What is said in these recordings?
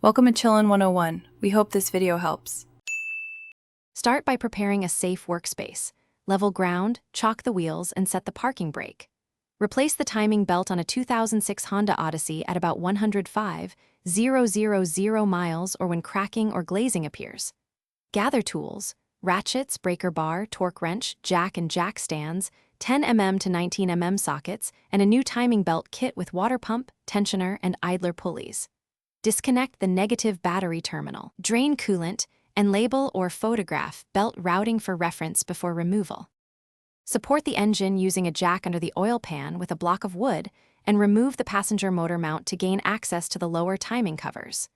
Welcome to Chillin' 101. We hope this video helps. Start by preparing a safe workspace. Level ground, chalk the wheels, and set the parking brake. Replace the timing belt on a 2006 Honda Odyssey at about 105,000 miles or when cracking or glazing appears. Gather tools, ratchets, breaker bar, torque wrench, jack and jack stands, 10 mm to 19 mm sockets, and a new timing belt kit with water pump, tensioner, and idler pulleys. Disconnect the negative battery terminal, drain coolant, and label or photograph belt routing for reference before removal. Support the engine using a jack under the oil pan with a block of wood and remove the passenger motor mount to gain access to the lower timing covers.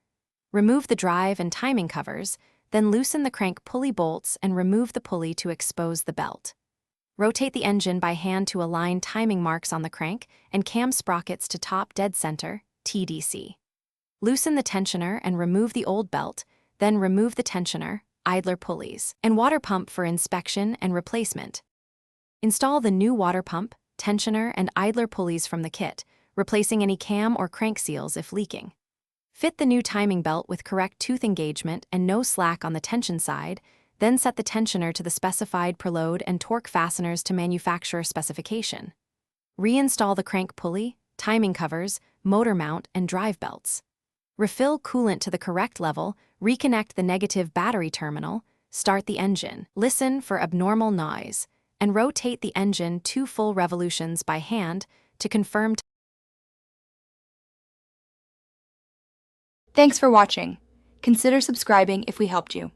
Remove the drive and timing covers, then loosen the crank pulley bolts and remove the pulley to expose the belt. Rotate the engine by hand to align timing marks on the crank and cam sprockets to top dead center, TDC. Loosen the tensioner and remove the old belt, then remove the tensioner, idler pulleys, and water pump for inspection and replacement. Install the new water pump, tensioner, and idler pulleys from the kit, replacing any cam or crank seals if leaking. Fit the new timing belt with correct tooth engagement and no slack on the tension side, then set the tensioner to the specified preload and torque fasteners to manufacturer specification. Reinstall the crank pulley, timing covers, motor mount, and drive belts. Refill coolant to the correct level, reconnect the negative battery terminal, start the engine, listen for abnormal noise, and rotate the engine 2 full revolutions by hand to confirm. Thanks for watching. Consider subscribing if we helped you.